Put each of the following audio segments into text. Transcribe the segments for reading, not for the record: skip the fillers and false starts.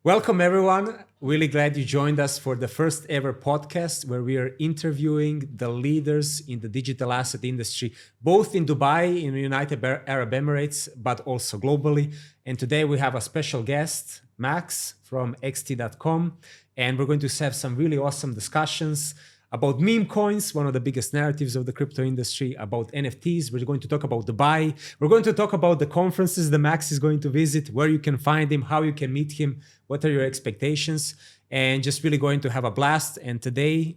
Welcome, everyone. Really glad you joined us for the first ever podcast where we are interviewing the leaders in the digital asset industry, both in Dubai, in the United Arab Emirates, but also globally. And today we have a special guest, Max from XT.com. And we're going to have some really awesome discussions about meme coins, one of the biggest narratives of the crypto industry, about NFTs. We're going to talk about Dubai. We're going to talk about the conferences that Max is going to visit, where you can find him, how you can meet him, what are your expectations, and just really going to have a blast. And today,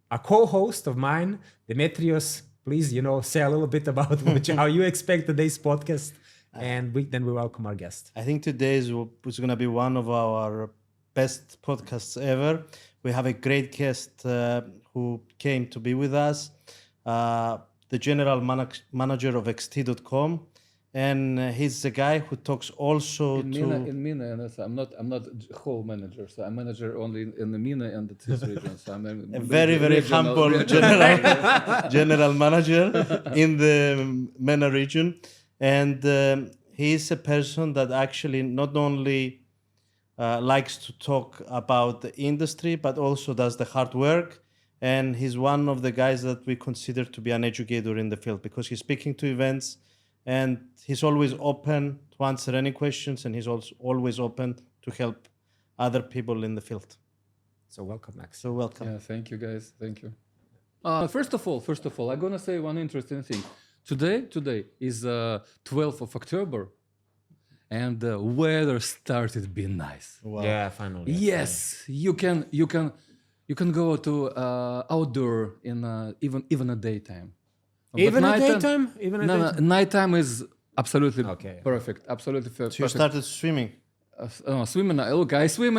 a co-host of mine, Demetrios, please, say a little bit about how you expect today's podcast. And then we welcome our guest. I think today is going to be one of our best podcasts ever. We have a great guest who came to be with us, the general manager of XT.com, and he's the guy who talks also in MENA, and I'm not whole manager, so I'm manager only in the MENA and the TIS region. So I'm a very humble general manager in the MENA region, and he's a person that actually not only likes to talk about the industry, but also does the hard work. And he's one of the guys that we consider to be an educator in the field because he's speaking to events and he's always open to answer any questions, and he's also always open to help other people in the field. So welcome, Max. So welcome. Yeah, thank you, guys. Thank you. First of all, I'm gonna say one interesting thing. Today is 12th of October. And the weather started being nice. Wow. Yeah, finally. Yes, you can go to outdoor in even a daytime. Even But at daytime? No, nighttime is absolutely Okay. perfect. Absolutely So you perfect. started swimming. Swimming. Look, I swim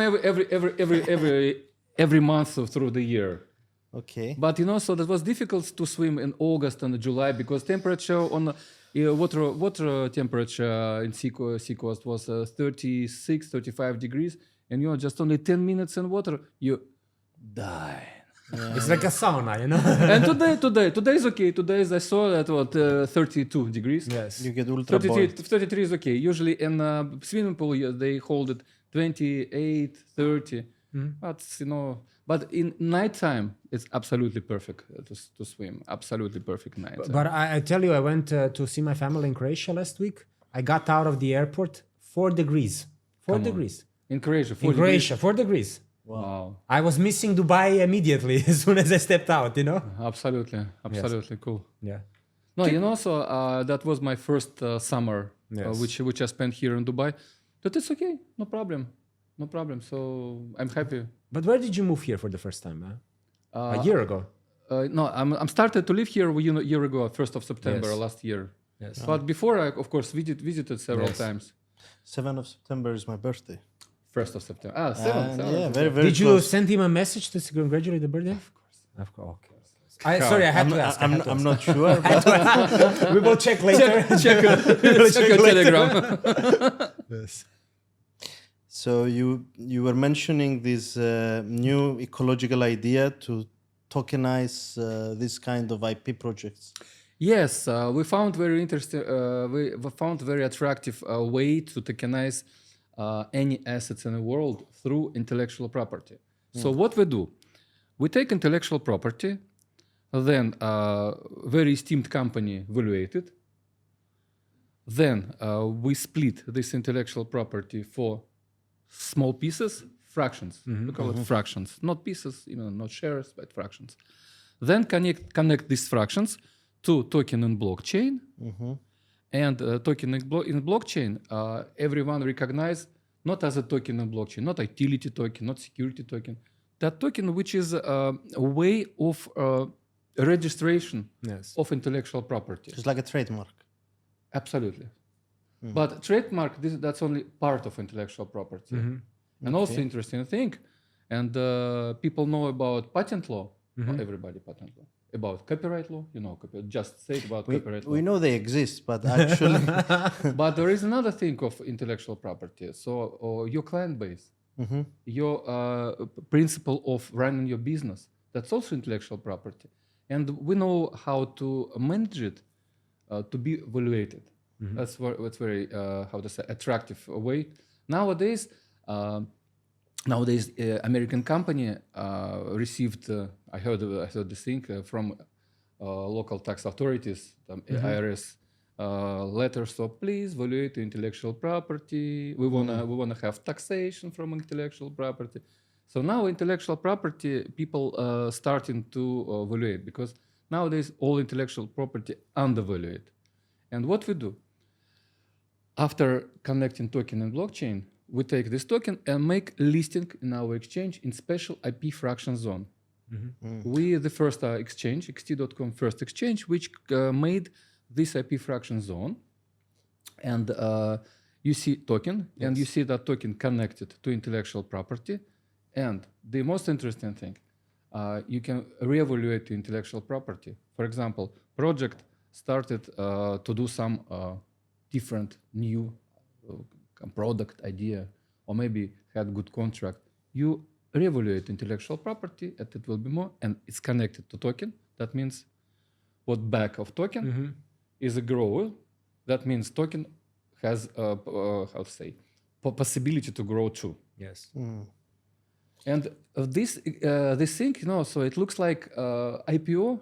every month through the year. Okay. But so that was difficult to swim in August and July because temperature on water temperature in seacoast was 36, 35 degrees, and you're just only 10 minutes in water, you die. It's like a sauna, And today is okay. Today I saw that 32 degrees. Yes. You get ultra 33 is okay. Usually in swimming pool they hold it 28, 30. But in nighttime it's absolutely perfect to swim. Absolutely perfect night. But I tell you, I went to see my family in Croatia last week. I got out of the airport, 4 degrees. 4 degrees. In Croatia, 4 In Croatia, 4 degrees. Wow. I was missing Dubai immediately as soon as I stepped out, Absolutely cool. Yeah. No, so that was my first summer, Yes. which I spent here in Dubai. But it's okay, no problem. So I'm happy. But where did you move here for the first time? A year ago. No, I'm started to live here a year ago, 1st of September Yes. last year. Yes. But before I, of course, visited several Yes. times. 7th of September is my birthday. 1st of September. 7th. Yeah, very Did you close. send him a message to congratulate the birthday? Of course. Okay. Sorry, I had to ask. I'm not sure. We will check later. Check your Telegram. Yes. So you were mentioning this new ecological idea to tokenize this kind of IP projects. Yes, we found very interesting. We found very attractive way to tokenize any assets in the world through intellectual property. So what we do, we take intellectual property, then a very esteemed company evaluate it. Then we split this intellectual property for small pieces, fractions. We call it fractions, not pieces, not shares, but fractions. Then connect these fractions to token in blockchain. And token in blockchain, everyone recognize not as a token in blockchain, not a utility token, not security token. That token, which is a way of registration Yes. of intellectual property. It's like a trademark. Absolutely. But trademark, that's only part of intellectual property. And also interesting thing, and people know about patent law, not everybody patent law. About copyright law, just say about copyright law. We know they exist, but actually, But there is another thing of intellectual property. So your client base, your principle of running your business, that's also intellectual property. And we know how to manage it to be evaluated. That's very, how to say, attractive way. Nowadays, nowadays American company received I heard this thing from local tax authorities, IRS, letters. So please evaluate intellectual property. We wanna have taxation from intellectual property. So now intellectual property people starting to evaluate, because nowadays all intellectual property undervalued. And what we do after connecting token and blockchain, we take this token and make listing in our exchange in special IP fraction zone. We the first exchange, xt.com first exchange, which made this IP fraction zone. And you see token, and you see that token connected to intellectual property. And the most interesting thing, you can reevaluate the intellectual property. For example, project started to do some different new product idea, or maybe had good contract. You reevaluate intellectual property, and it will be more, and it's connected to token. That means what back of token is a grower. That means token has how to say possibility to grow too. Yes. And this thing, so it looks like IPO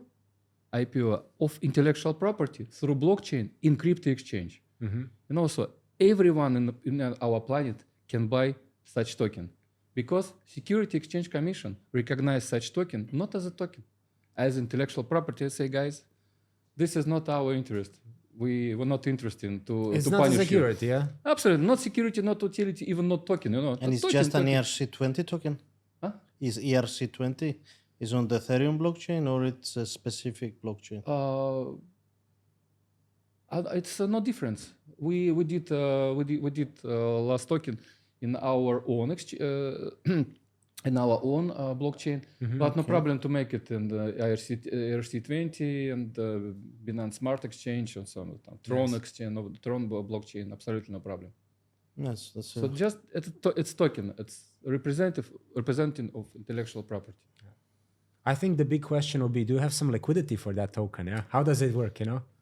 of intellectual property through blockchain in crypto exchange. So everyone in our planet can buy such token, because Security Exchange Commission recognize such token not as a token, as intellectual property. Say, guys, this is not our interest. We were not interested to It's to not a punish security, you. yeah? Absolutely, not security, not utility, even not token. And it's token, just an token. ERC20 token? Huh? Is ERC20 is on the Ethereum blockchain, or it's a specific blockchain? It's no difference. We did last token in our own in our own blockchain, but no problem to make it in the ERC20 and Binance Smart Exchange and so on. Tron exchange, Tron blockchain, absolutely no problem. Yes, that's So just it's token. It's representing of intellectual property. I think the big question will be, do you have some liquidity for that token? Yeah. How does it work,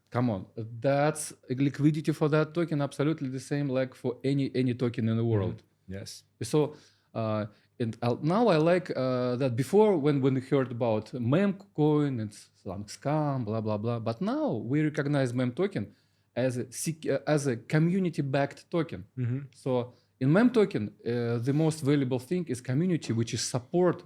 Come on, that's liquidity for that token. Absolutely the same like for any token in the world. Yes. So now I like that before when we heard about meme coin and some scam, blah blah blah. But now we recognize meme token as a community-backed token. So in meme token, the most valuable thing is community, which is support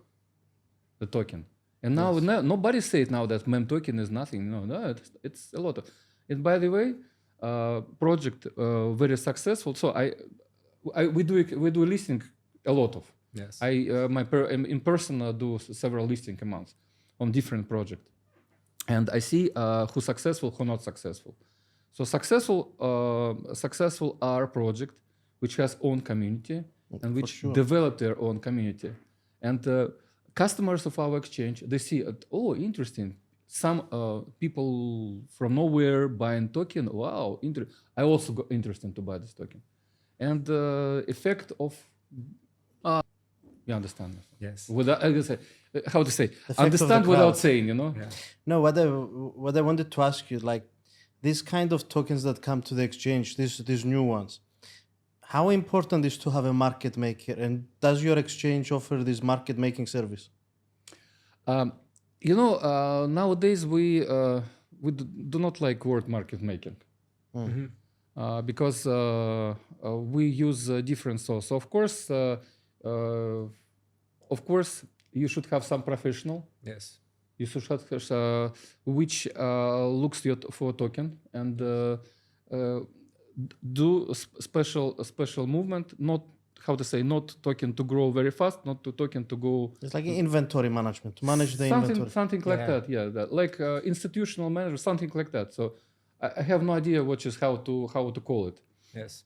the token. And now nobody says now that meme token is nothing. No, it's a lot of. And by the way, project very successful. So we do listing a lot of. Yes. In person do several listing amounts on different projects, and I see who successful, who not successful. So successful are project which has own community and which develop their own community, and customers of our exchange, they see, interesting. Some people from nowhere buying token. Wow, I also got interested to buy this token, and the effect of. You understand? Yes. Without, how to say? Understand without saying, Yeah. No, what I wanted to ask you, like these kind of tokens that come to the exchange, these new ones, how important is to have a market maker, and does your exchange offer this market making service? Nowadays we do not like word market making because we use different sources. Of course, you should have some professional. Yes. You should have which looks for token and do special movement. Not not token to grow very fast, not to token to go. It's like inventory management, to manage the inventory. Something like that. Yeah, like institutional manager, something like that. So I have no idea how to call it. Yes.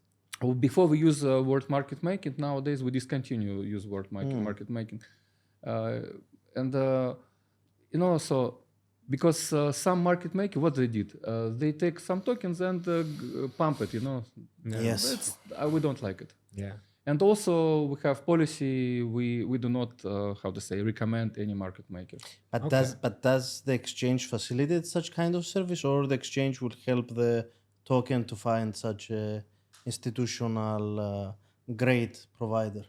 Before we use word market making, nowadays we discontinue use word market making, so because some market maker, what they did, they take some tokens and pump it. Yes, we don't like it. Yeah. And also we have policy. We do not recommend any market maker. But does the exchange facilitate such kind of service, or the exchange will help the token to find such a institutional grade provider?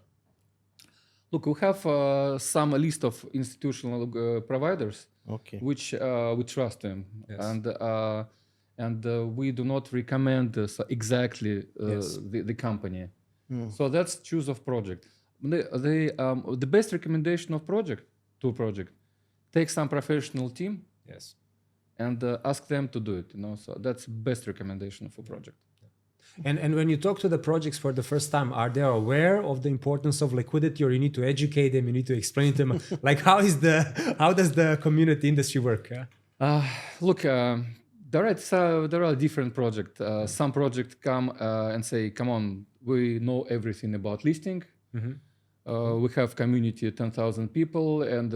Look, we have some list of institutional providers Okay. which we trust them, Yes. and we do not recommend exactly Yes. the company. So that's choose of project. The best recommendation of project take some professional team Yes. and ask them to do it. So that's best recommendation for project. And when you talk to the projects for the first time, are they aware of the importance of liquidity, or you need to educate them, you need to explain to them, like how does the community industry work? Yeah? Look, there are different projects. Some projects come and say, "Come on, we know everything about listing. We have community 10,000 people, and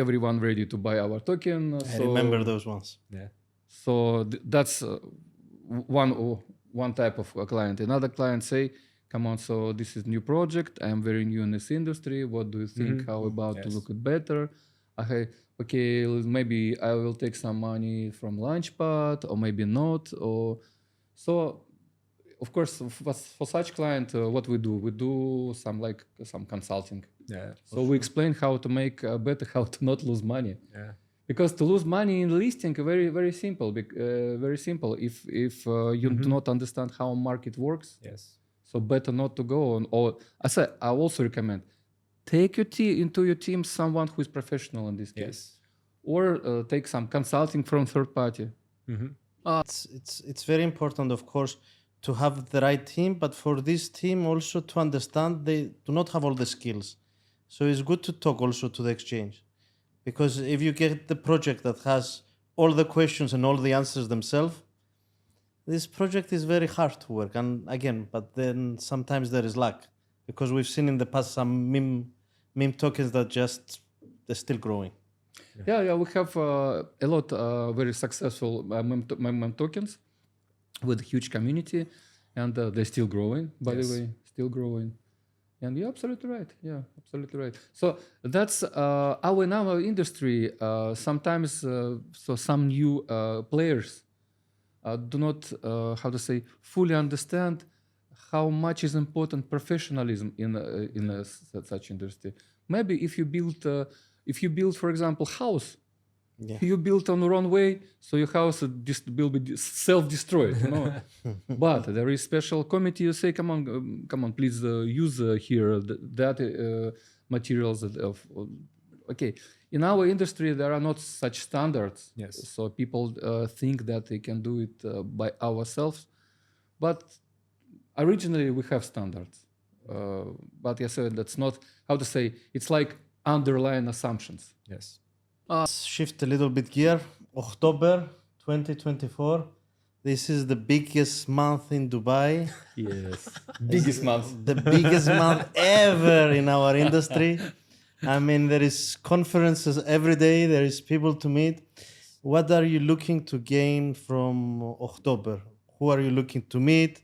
everyone ready to buy our token." I remember those ones. Yeah. So that's one type of client. Another client say, "Come on, so this is new project. I'm very new in this industry. What do you think? How about to Yes. look it better?" Okay, maybe I will take some money from Launchpad, or maybe not. Or so, of course, for such client, what we do some consulting. Yeah. So we explain how to make better, how to not lose money. Yeah. Because to lose money in listing, very simple. Very simple. If you do not understand how market works, Yes. so better not to go on. Or I also recommend take into your team someone who is professional in this case, Yes. or take some consulting from third party. It's very important, of course, to have the right team, but for this team also to understand they do not have all the skills. So it's good to talk also to the exchange, because if you get the project that has all the questions and all the answers themselves, this project is very hard to work. And again, but then sometimes there is luck, because we've seen in the past some meme tokens that they're still growing. Yeah, we have a lot very successful meme tokens with huge community, and they're still growing. By the way, still growing. And you're absolutely right. Yeah, absolutely right. So that's in our industry. Sometimes, so some new players do not, fully understand how much is important professionalism in such industry. Maybe if you build, for example, house, you build on the wrong way, so your house will be self-destroyed. But there is special committee. You say, come on, please use here that materials okay. In our industry, there are not such standards. Yes. So people think that they can do it by ourselves, but originally we have standards. But yes, that's not it's like underlying assumptions. Yes. Shift a little bit gear. October 2024. This is the biggest month in Dubai. Yes, biggest month. The biggest month ever in our industry. I mean, there is conferences every day. There is people to meet. What are you looking to gain from October? Who are you looking to meet?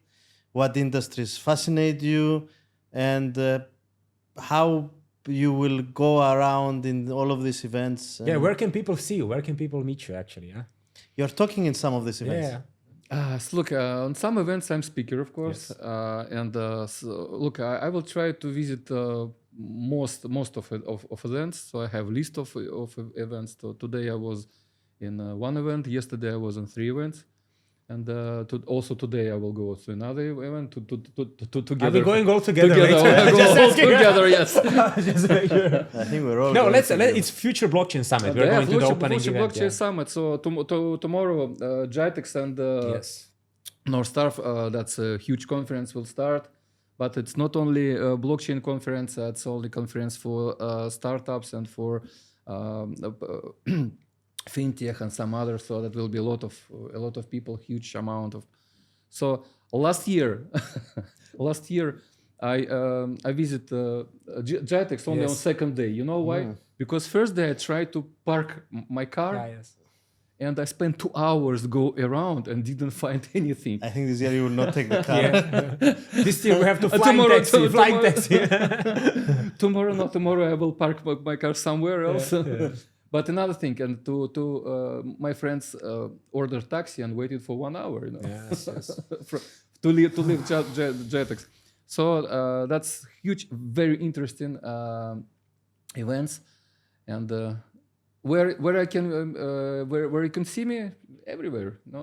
What industries fascinate you? And how you will go around in all of these events? Yeah. Where can people see you? Where can people meet you? Actually, yeah. You're talking in some of these events. Yeah. So look, on some events I'm speaker, of course, Yes. look, I will try to visit most of events. So I have list of events. So today I was in one event. Yesterday I was on 3 events, and also today I will go to another event to together. Are we going all together? Together, Just all asking. together, yes. Just make sure. I think we're all No, going together. it's Future Blockchain Summit. We're Yeah, going to the Future opening event. Blockchain Yeah. Summit. So tomorrow, Jitex and Yes. Northstar, that's a huge conference, will start. But it's not only a blockchain conference, it's only conference for startups and for fintech and some others. So that will be a lot of people, huge amount of. So last year, I visit Jitex only on Yes. second day. You know why? Because first day I tried to park my car. Yeah, yes. And I spent 2 hours go around and didn't find anything. I think this year you will not take the car. This year we have to flying taxi. Tomorrow I will park my car somewhere else. But another thing, and my friends ordered taxi and waited for 1 hour. Yes, yes. to leave Jitex. So that's huge, very interesting events, and where I can where you can see me everywhere. No,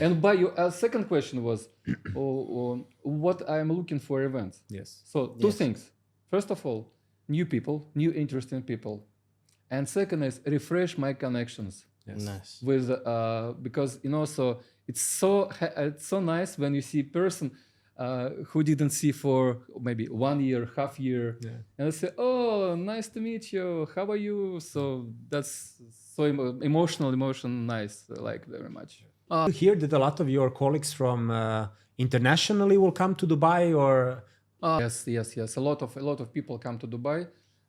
and by your second question was, what I am looking for events. Yes. So two things. First of all, new people, new interesting people, and second is refresh my connections Nice. with because so it's so nice when you see person who didn't see for maybe 1 year, half year, and they say, "Oh, nice to meet you. How are you?" So that's so emotional, nice, like very much. You hear that a lot of your colleagues from internationally will come to Dubai, or Yes. A lot of people come to Dubai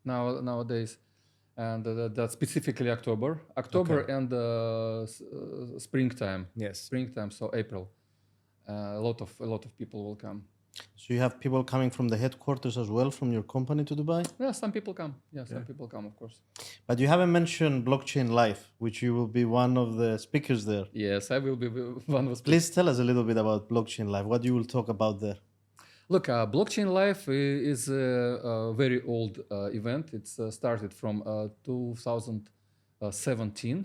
nowadays, and that's specifically October and springtime. yes, Springtime, so April. A lot of people will come. So you have people coming from the headquarters as well from your company to Dubai? Yeah, some people come. Yeah, some people come, of course. But you haven't mentioned Blockchain Live, which you will be one of the speakers there. Yes, I will be one of. Please tell us a little bit about Blockchain Live, what you will talk about there. Look, Blockchain Live is a very old event. It's started from 2017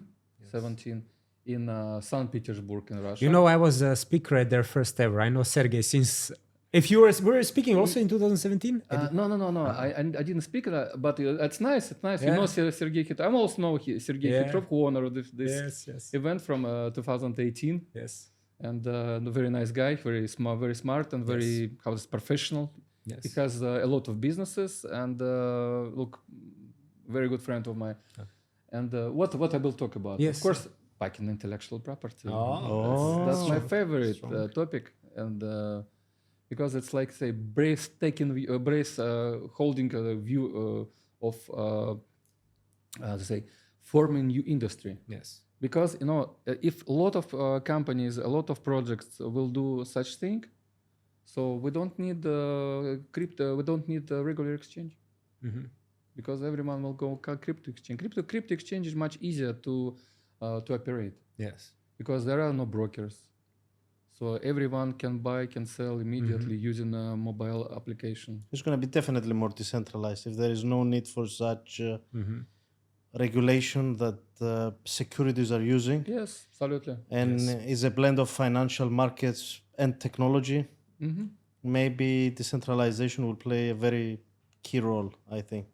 in St. Petersburg in Russia. you know, I was a speaker at their first ever. I know Sergey since. If you were speaking also in 2017. No. I didn't speak, but it's nice. It's nice. You know Sergey Khitrov. I also know Sergey Khitrov, who honored this event from 2018. Yes. And a very nice guy, very smart, and very professional. Yes. He has a lot of businesses, and look, very good friend of mine. And what I will talk about? Yes. Of course, back in intellectual property. Oh, That's my favorite topic, and because it's like say holding a view of forming new industry. yes. Because if a lot of companies, a lot of projects will do such thing, so we don't need crypto. We don't need regular exchange, because everyone will go crypto exchange. Crypto exchange is much easier to operate. Yes. Because there are no brokers, so everyone can buy, can sell immediately using a mobile application. It's going to be definitely more decentralized if there is no need for such regulation that securities are using. Yes, absolutely. And is a blend of financial markets and technology. Maybe decentralization will play a very key role, I think.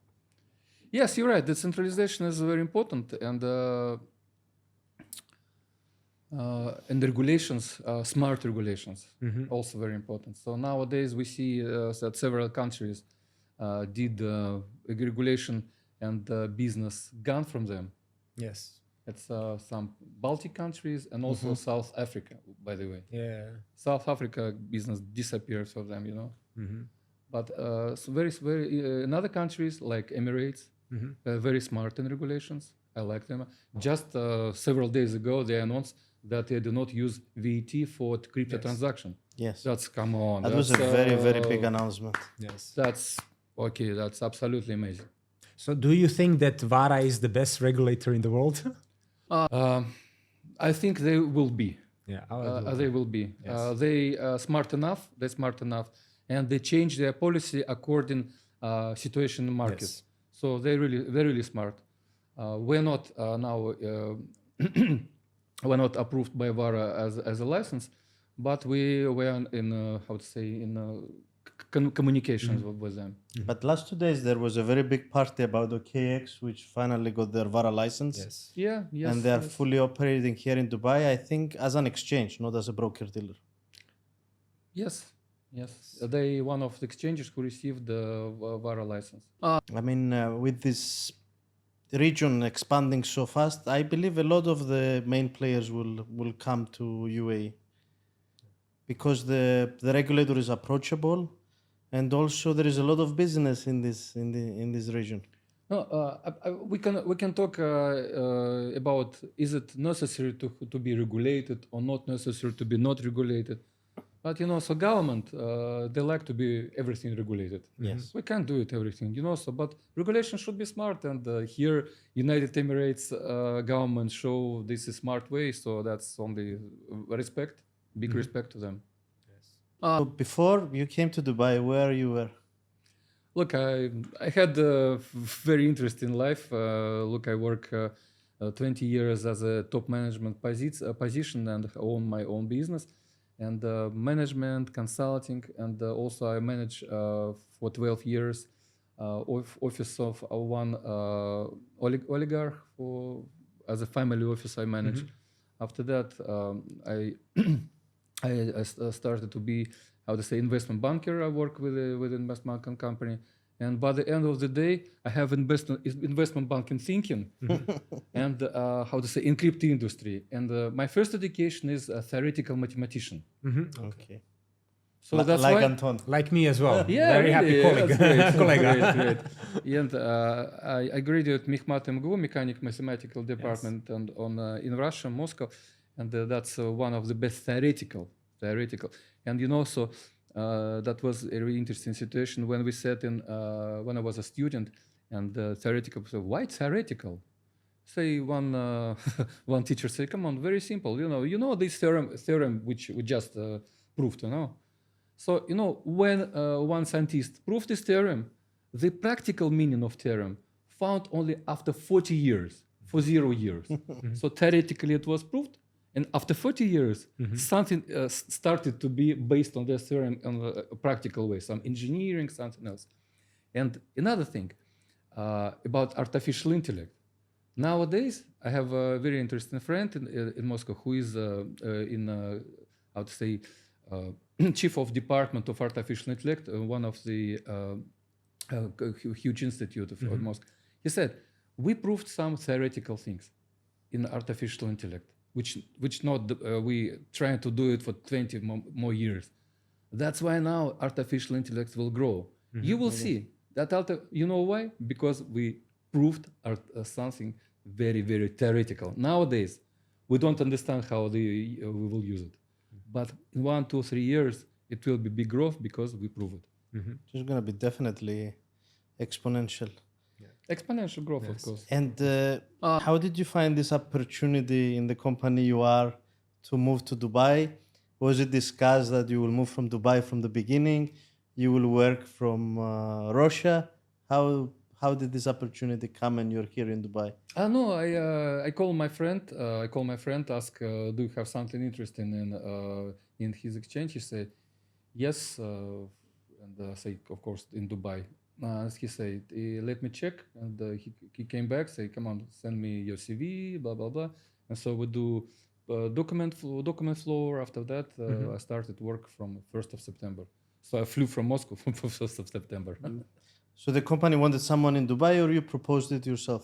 Yes, you're right. Decentralization is very important, and regulations, smart regulations, also very important. So nowadays we see that several countries did regulation and business gone from them. Yes. It's some Baltic countries and also South Africa, by the way. Yeah. South Africa business disappeared for them, But so very in other countries like Emirates, very smart in regulations. I like them. Just several days ago, they announced that they do not use VAT for crypto transaction. Yes. That's come on. That was a very, very big announcement. Yes. That's okay. That's absolutely amazing. So, do you think that VARA is the best regulator in the world? I think they will be. Yeah. They will be. They smart enough. They're smart enough, and they change their policy according situation in market. Yes. So they're really smart. We're not now we're not approved by VARA as a license, but we were in communications with them. But last 2 days there was a very big party about OKX, which finally got their VARA license. Yes. Yes. And they are fully operating here in Dubai, I think, as an exchange, not as a broker dealer. Yes. They one of the exchanges who received the VARA license. I mean, with this region expanding so fast, I believe a lot of the main players will come to UAE because the regulator is approachable, and also there is a lot of business in this region. No, we can talk about is it necessary to be regulated or not necessary to be not regulated. But so government they like to be everything regulated. Yes. We can't do it everything, but regulation should be smart, and here United Emirates government show this is smart way, so that's only respect, big respect to them. Yes. Before you came to Dubai, where you were? Look, I had a very interesting life. Look, I work 20 years as a top management position and own my own business and management, consulting, and also I manage for 12 years office of one oligarch as a family office I manage. After that, I started to be, how to say, investment banker. I work with investment banking company, and by the end of the day, I have investment banking thinking, and how to say, in crypto industry. And my first education is a theoretical mathematician. Okay. So that's like why. Anton. Like me as well. Yeah, Very really, happy colleague. that's great, Colleague. great. And I graduated Mehmet MGU, Mechanic Mathematical Department, and in Russia, Moscow, and that's one of the best theoretical. And so that was a really interesting situation when we sat in when I was a student, and theoretical. So why theoretical? Say one one teacher say, "Come on, very simple. You know this theorem which we just proved. So when one scientist proved this theorem, the practical meaning of theorem found only after 40 years, for 0 years. So theoretically it was proved, and after 40 years, something started to be based on this theorem in a practical way, some engineering, something else. And another thing about artificial intellect. Nowadays, I have a very interesting friend in Moscow who is how to say, chief of department of artificial intellect, one of the huge institute of Moscow. He said, we proved some theoretical things in artificial intellect, which not we trying to do it for 20 more years. That's why now artificial intellect will grow. You will see that. You know why? Because we proved something very, very theoretical. Nowadays, we don't understand how we will use it. But in 1, 2, 3 years, it will be big growth because we prove it. It's going to be definitely exponential. Exponential growth, of course. And how did you find this opportunity in the company you are to move to Dubai? Was it discussed that you will move from Dubai from the beginning? You will work from Russia? How did this opportunity come and you're here in Dubai? No, I call my friend. Ask, do you have something interesting in his exchange? He said, yes, and say, of course, in Dubai. He said, let me check, and he came back, say, come on, send me your CV, blah blah blah. And so we do document flow. After that, I started work from 1st of September. So I flew from Moscow from 1st of September. So the company wanted someone in Dubai, or you proposed it yourself?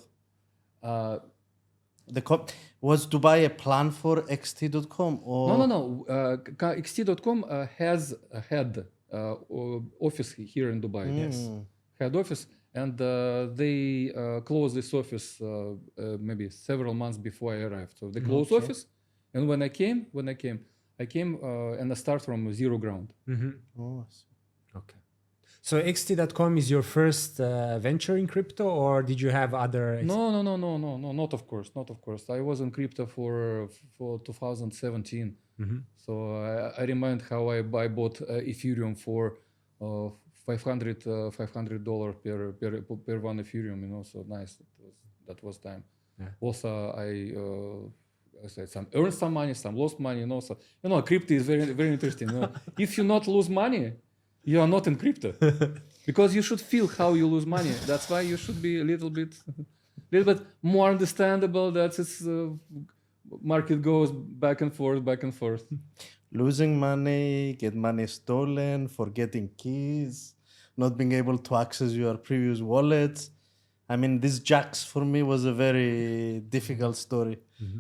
Was Dubai a plan for XT.com? Or? No. XT.com has had office here in Dubai. Yes, had office, and they closed this office maybe several months before I arrived. So they closed office, and when I came, and I start from zero ground. Oh, Okay. So XT.com is your first venture in crypto, or did you have other? No, not of course. I was in crypto for 2017. So I remind how I bought Ethereum for $500 per one Ethereum. So nice. That was time. Yeah. Also, I said earned some money, some lost money. So crypto is very, very interesting. If you not lose money, you are not in crypto, because you should feel how you lose money. That's why you should be a little bit more understandable that it's market goes back and forth. Losing money, get money stolen, forgetting keys, not being able to access your previous wallets. I mean, this Jax for me was a very difficult story.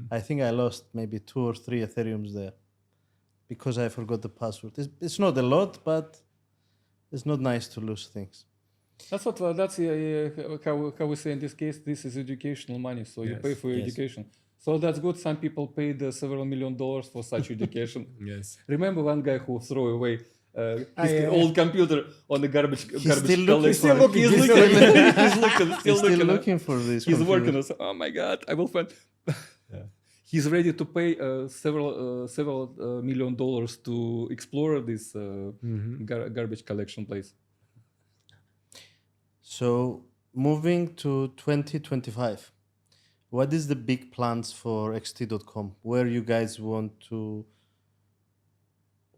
I think I lost maybe 2 or 3 Ethereums there because I forgot the password. It's not a lot, but it's not nice to lose things. That's how we say in this case. This is educational money, so you pay for your education. So that's good. Some people paid several $1 million for such education. Yes. Remember one guy who threw away his old computer on the garbage He's collector? still looking. He's looking. He's still looking for this. He's from working. you. Oh my God! I will find. he's ready to pay several $1 million to explore this garbage collection place. So moving to 2025, what is the big plans for xt.com? Where you guys want to?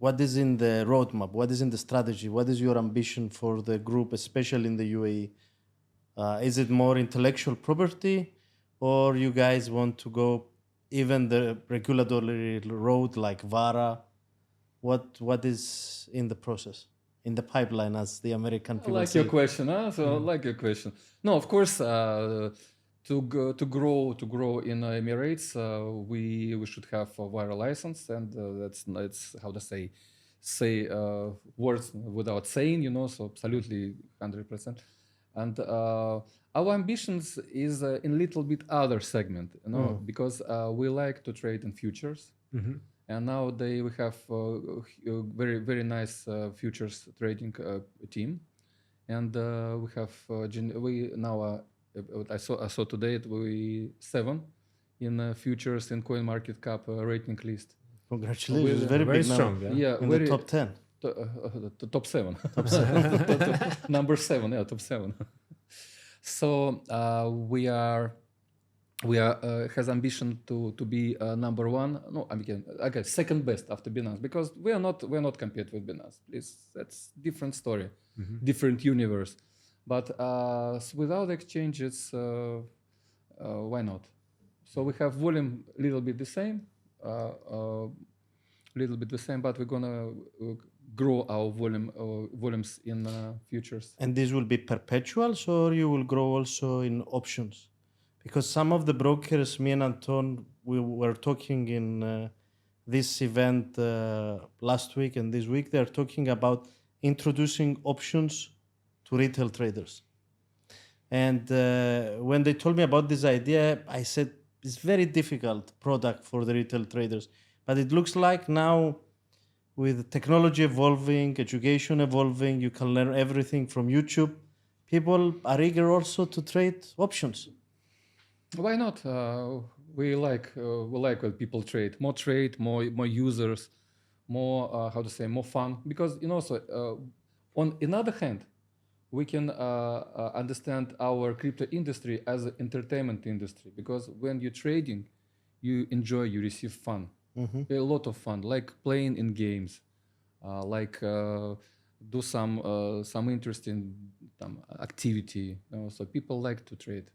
What is in the roadmap? What is in the strategy? What is your ambition for the group, especially in the UAE? Is it more intellectual property, or you guys want to go even the regulatory road like VARA? What is in the process, in the pipeline, as the American I people like say? your question, huh? So I like your question. No, of course, to grow in Emirates, we should have a VARA license, and that's how to say words without saying, so absolutely 100%. And our ambitions is in a little bit other segment, because we like to trade in futures. And nowadays we have very, very nice futures trading team. And we have, I saw today we 7 in futures and CoinMarketCap rating list. Congratulations, We're very very big now. strong, yeah. In the top 10. Top 7. Number 7, yeah, top 7. So we are has ambition to be number 1. No, again, second best after Binance, because we're not compete with Binance. That's different story, different universe. But without exchanges, why not? So we have volume little bit the same, but we're gonna grow our volumes in futures. And this will be perpetuals, or you will grow also in options? Because some of the brokers, me and Anton, we were talking in this event last week and this week, they're talking about introducing options to retail traders. And when they told me about this idea, I said, it's very difficult product for the retail traders. But it looks like now, with technology evolving, education evolving, you can learn everything from YouTube. People are eager also to trade options. Why not? We like when people trade, more users, more more fun. Because on another hand, we can understand our crypto industry as an entertainment industry. Because when you're trading, you enjoy, you receive fun. A lot of fun, like playing in games, like do some interesting activity. So people like to trade.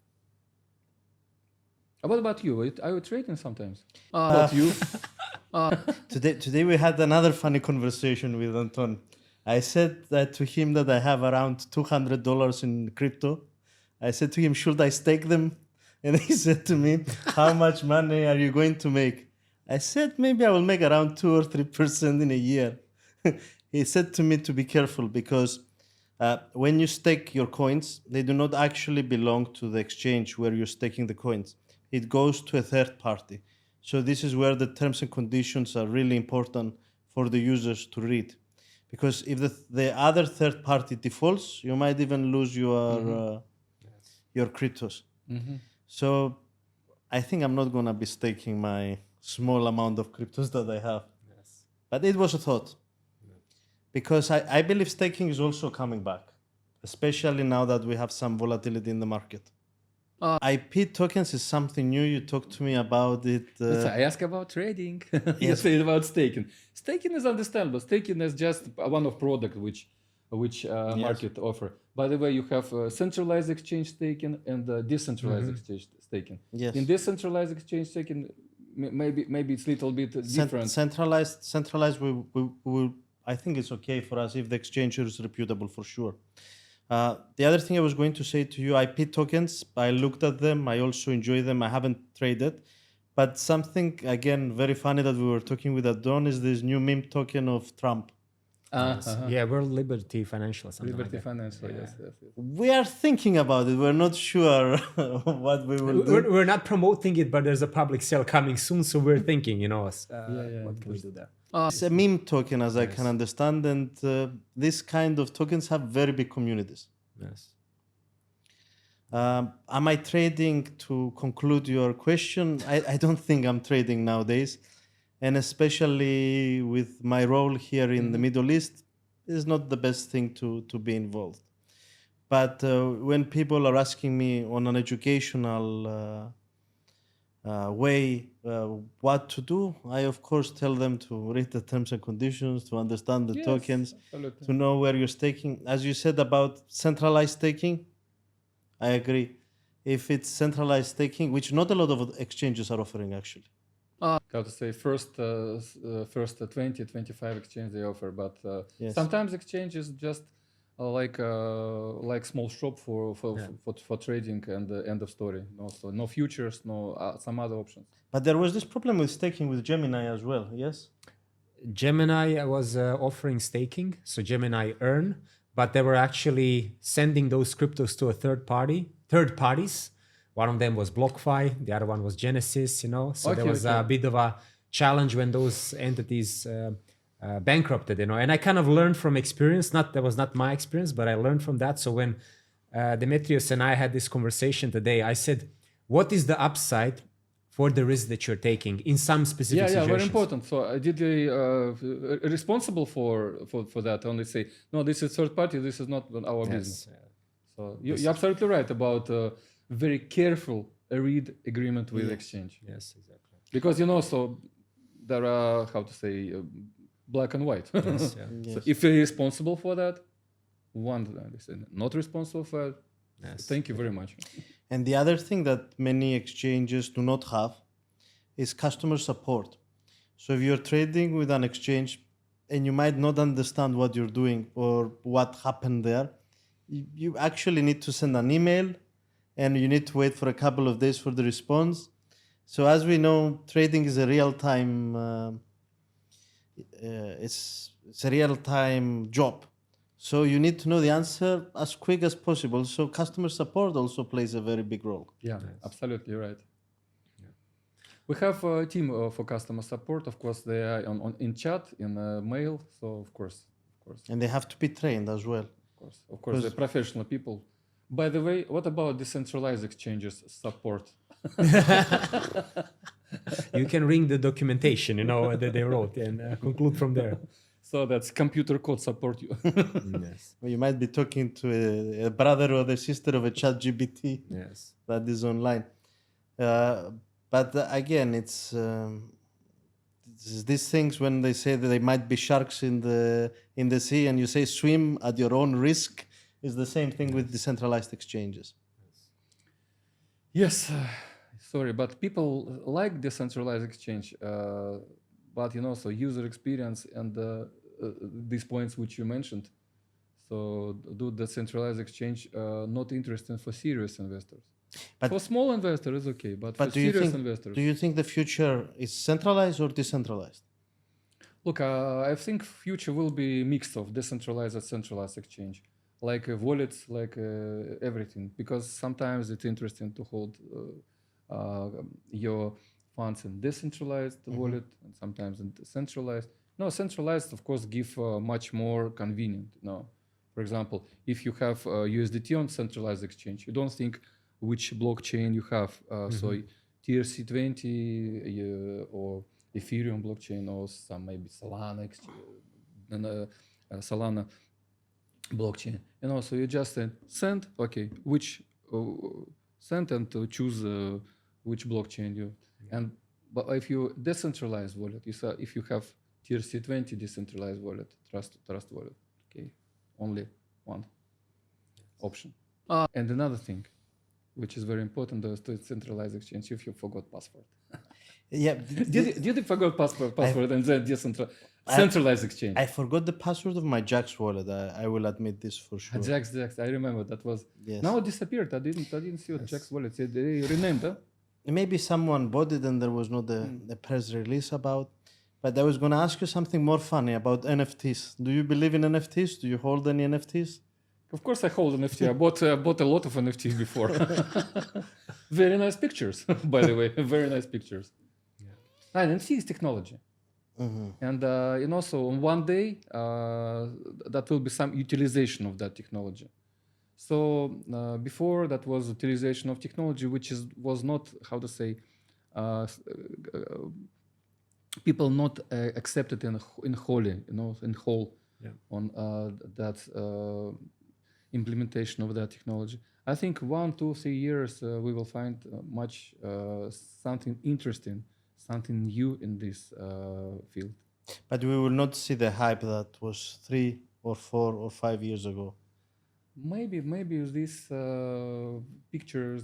What about you? Are you trading sometimes? About you? Today we had another funny conversation with Anton. I said that to him that I have around $200 in crypto. I said to him, should I stake them? And he said to me, how much money are you going to make? I said, maybe I will make around 2 or 3% in a year. He said to me to be careful, because when you stake your coins, they do not actually belong to the exchange where you're staking the coins. It goes to a third party. So this is where the terms and conditions are really important for the users to read. Because if the other third party defaults, you might even lose your cryptos. So I think I'm not going to be staking my small amount of cryptos that I have. Yes. But it was a thought. Because I believe staking is also coming back, especially now that we have some volatility in the market. IP tokens is something new. You talked to me about it. I ask about trading. You say about staking. Staking is understandable. Staking is just one of product which market offer. By the way, you have centralized exchange staking and decentralized exchange staking. Yes. In decentralized exchange staking, maybe it's a little bit different. Centralized, we I think it's okay for us if the exchange is reputable, for sure. The other thing I was going to say to you, IP tokens, I looked at them. I also enjoy them. I haven't traded. But something, again, very funny that we were talking with Adon is this new meme token of Trump. Yeah, we're Liberty Financial. Liberty Financial, yes. We are thinking about it. We're not sure what we will do. We're not promoting it, but there's a public sale coming soon. So we're thinking, what can we do there? It's a meme token, as I can understand. And this kind of tokens have very big communities. Yes. Am I trading? To conclude your question, I don't think I'm trading nowadays. And especially with my role here in the Middle East, is not the best thing to be involved. But when people are asking me on an educational way what to do, I of course tell them to read the terms and conditions, to understand the Yes, tokens, absolutely. to know where you're staking. As you said about centralized staking, I agree. If it's centralized staking, which not a lot of exchanges are offering actually. How to say first 20 25 exchange they offer, but Yes. sometimes exchange is just like small shop for trading and end of story. Also no futures, no some other options. But there was this problem with staking with Gemini as well, yes? Gemini was offering staking, so Gemini Earn, but they were actually sending those cryptos to a third parties. One of them was BlockFi, the other one was Genesis, you know. So there Okay, was okay. a bit of a challenge when those entities bankrupted, you know. And I kind of learned from experience. That was not my experience, but I learned from that. So when Demetrios and I had this conversation today, I said, "What is the upside for the risk that you're taking in some specific Yeah, situations?" very important. So did they responsible for that? Only say no, this is third party. This is not our business. So you're absolutely right about very careful read agreement with exchange. Yes, exactly. Because so there are how to say black and white. Yes, yeah. Yes. So if you're responsible for that, they say not responsible for it. Yes. Thank you very much. And the other thing that many exchanges do not have is customer support. So if you're trading with an exchange and you might not understand what you're doing or what happened there, you actually need to send an email and you need to wait for a couple of days for the response. So as we know, trading is a real-time it's a real-time job. So you need to know the answer as quick as possible. So customer support also plays a very big role. Yeah, absolutely right. We have a team for customer support. Of course, they are in chat, in mail. So of course. And they have to be trained as well. Of course, they're professional people. By the way, what about decentralized exchanges support? You can read the documentation, you know, that they wrote and conclude from there. So that's computer code support you. Yes. Well, you might be talking to a brother or the sister of a ChatGPT Yes. that is online. But again, it's these things when they say that there might be sharks in the sea and you say swim at your own risk is the same thing with decentralized exchanges. Yes, sorry, but people like decentralized exchange, but so user experience and these points which you mentioned. So do decentralized exchange not interesting for serious investors? But- for small investors, it's okay, but for do you serious think investors, do you think the future is centralized or decentralized? look, I think future will be mix of decentralized and centralized exchange, like wallets, like everything. Because sometimes it's interesting to hold your funds in decentralized wallet, and sometimes in centralized. No, centralized, of course, give much more convenient. For example, if you have USDT on centralized exchange, you don't think which blockchain you have. So TRC20 or Ethereum blockchain or some maybe Solana Solana blockchain. So you just send, okay, which send and to choose which blockchain you. But if you decentralized wallet, if you have TRC20 decentralized wallet, trust wallet, okay, only one option. And another thing, which is very important, is to centralized exchange if you forgot password. Yeah. Did you forgot password and then centralized exchange? I forgot the password of my Jax wallet. I will admit this for sure. Jax, I remember that was. Yes. Now it disappeared. I didn't see what Jax wallet. They renamed it. Maybe someone bought it and there was not the press release about. But I was going to ask you something more funny about NFTs. Do you believe in NFTs? Do you hold any NFTs? Of course, I hold NFT. I bought a lot of NFTs before. Very nice pictures, by the way. Very nice pictures. Yeah. And NFT is technology. And so on one day, that will be some utilization of that technology. So before that was utilization of technology, which was not, how to say, people not accepted in wholly, in whole on that implementation of that technology. I think 1, 2, 3 years we will find much something interesting, something new in this field. But we will not see the hype that was 3 or 4 or 5 years ago. Maybe these pictures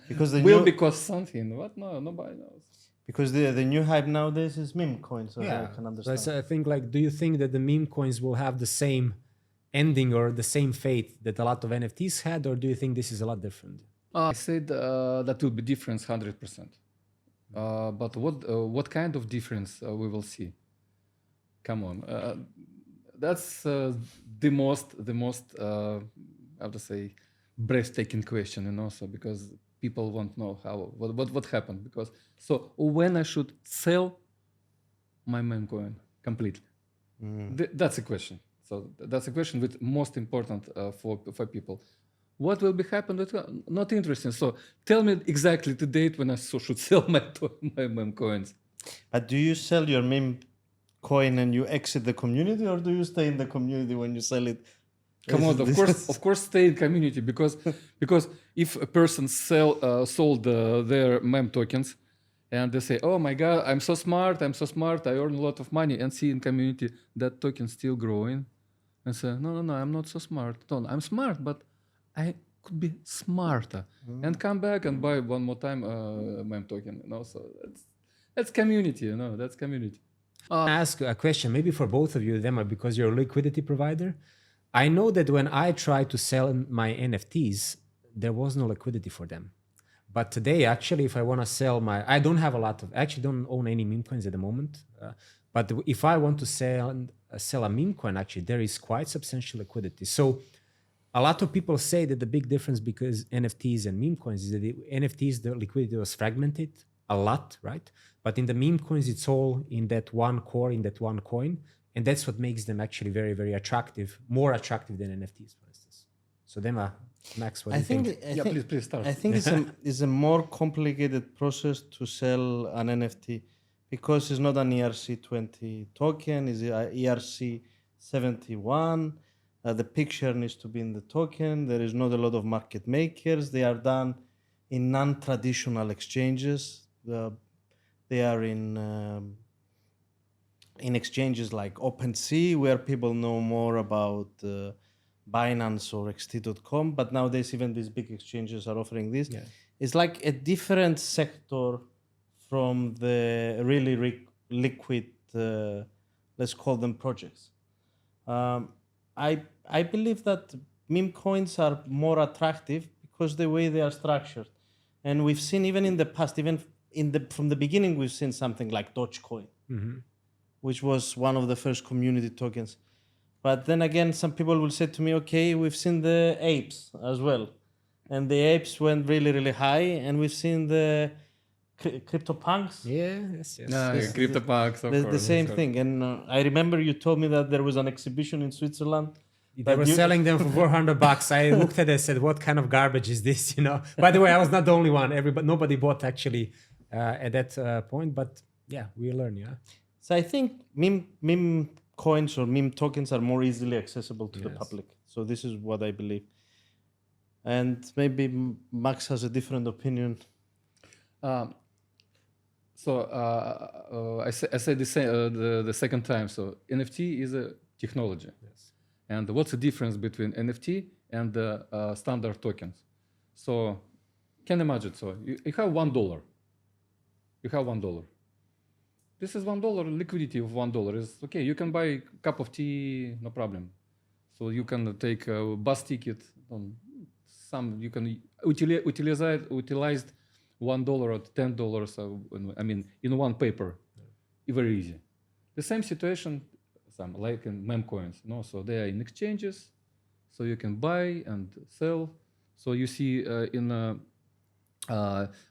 Because the will new, because something. What? No, nobody knows. because the new hype nowadays is meme coins, as I can So understand. I think, like, do you think that the meme coins will have the same ending or the same fate that a lot of NFTs had, or do you think this is a lot different? I said that will be difference 100%. But what kind of difference we will see? Come on, that's the most how to say breathtaking question, so because people won't know what happened. Because so when I should sell my meme coin completely, that's a question. So that's a question which most important for people. What will be happen? Not interesting. So tell me exactly the date when I should sell my meme coins. But do you sell your meme coin and you exit the community, or do you stay in the community when you sell it? Come on, of course, stay in community because if a person sold their meme tokens, and they say, "Oh my God, I'm so smart, I earn a lot of money," and see in community that token still growing, and say, "No, I'm not so smart. No, I'm smart, but I could be smarter," and come back and buy one more time meme token. So that's community. That's community. Ask a question, maybe for both of you, Dema, because you're a liquidity provider. I know that when I tried to sell my NFTs, there was no liquidity for them. But today, actually, if I want to sell I don't have a lot of, I actually don't own any meme coins at the moment. But if I want to sell a meme coin, actually, there is quite substantial liquidity. So a lot of people say that the big difference because NFTs and meme coins is that the NFTs, the liquidity was fragmented a lot, right? But in the meme coins, it's all in that one core, in that one coin. And that's what makes them actually very, very attractive, more attractive than NFTs, for instance. So Dema, Max, what do you think? Please start. I think it's a more complicated process to sell an NFT because it's not an ERC20 token, it's an ERC71. The picture needs to be in the token. There is not a lot of market makers. They are done in non-traditional exchanges. They are in exchanges like OpenSea, where people know more about Binance or XT.com, but nowadays even these big exchanges are offering this. Yeah. It's like a different sector from the really liquid, let's call them projects. I believe that meme coins are more attractive because the way they are structured. And we've seen even in the past, even from the beginning, we've seen something like Dogecoin, which was one of the first community tokens. But then again, some people will say to me, okay, we've seen the apes as well. And the apes went really, really high. And we've seen the CryptoPunks. Yes. CryptoPunks, of course. The same thing. And I remember you told me that there was an exhibition in Switzerland. They were selling them for $400. I looked at it and said, what kind of garbage is this? By the way, I was not the only one. Nobody bought actually at that point. But yeah, we learn, yeah. So I think meme coins or meme tokens are more easily accessible to the public. So this is what I believe. And maybe Max has a different opinion. I said the second time. So NFT is a technology. Yes. And what's the difference between NFT and standard tokens? So can imagine. So you have $1. You have $1. This is $1. Liquidity of $1 is okay. You can buy a cup of tea, no problem. So you can take a bus ticket. You can utilize $1 or $10. I mean, in one paper, very easy. The same situation, like in meme coins. So they are in exchanges, so you can buy and sell. So you see in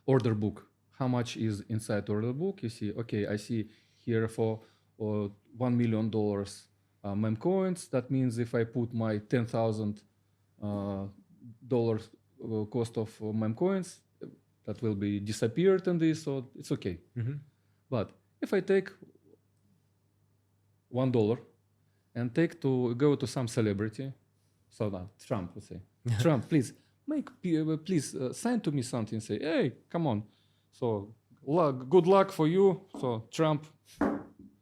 order book how much is inside order book. You see, okay, I see here for $1 million meme coins. That means if I put my 10,000 dollars cost of meme coins that will be disappeared in this, so it's okay. But if I take $1 and go to some celebrity, so now Trump would say, Trump, please send to me something. Say, hey, come on. So good luck for you. So Trump,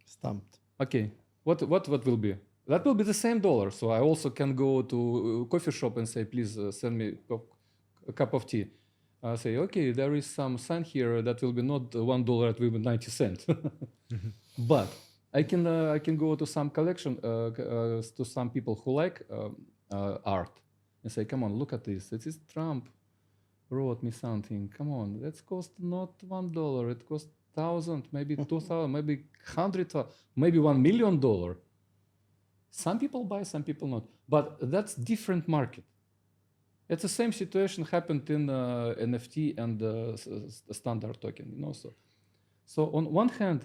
Stamped. okay. What will be? That will be the same dollar. So I also can go to a coffee shop and say, please send me a cup of tea. I say, okay, there is some sign here that will be not $1, it will be 90 cents. But I can go to some collection, to some people who like art, and say, come on, look at this. It is Trump wrote me something. Come on, that cost not $1. It cost 1,000, maybe 2,000, maybe 100, maybe $1 million. Some people buy, some people not. But that's different market. It's the same situation happened in NFT and standard token, you know. So on one hand,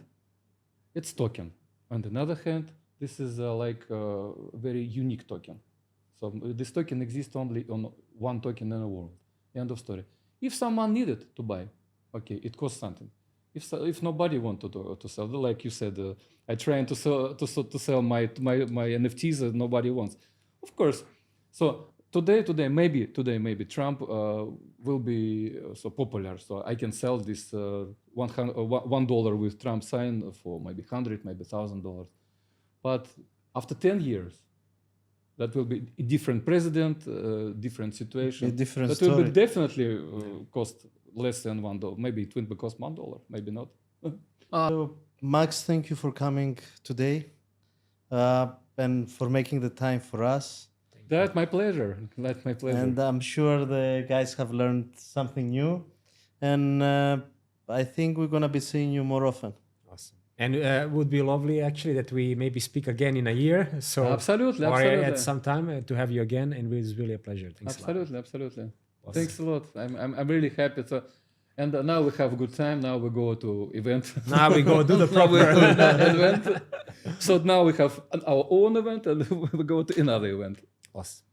it's token. On the other hand, this is like a very unique token. So this token exists only on one token in the world. End of story. If someone needed to buy, okay, it costs something. If nobody wanted to sell, like you said, I trying to sell my NFTs that nobody wants. Of course. So today maybe Trump will be so popular. So I can sell this $1 with Trump sign for maybe $100, maybe $1,000. But after 10 years, that will be a different president, different situation. A different that story. will be definitely cost less than $1. Maybe it will cost $1, maybe not. So, Max, thank you for coming today and for making the time for us. That's my pleasure. That's my pleasure. And I'm sure the guys have learned something new. And I think we're going to be seeing you more often. Awesome. And it would be lovely, actually, that we maybe speak again in a year. So Absolutely. or at some time to have you again. And it was really a pleasure. Thanks a lot. Absolutely. Awesome. Thanks a lot. I'm really happy. And now we have a good time. Now we go to event. Now we go do the proper event. So now we have our own event and we go to another event. Awesome.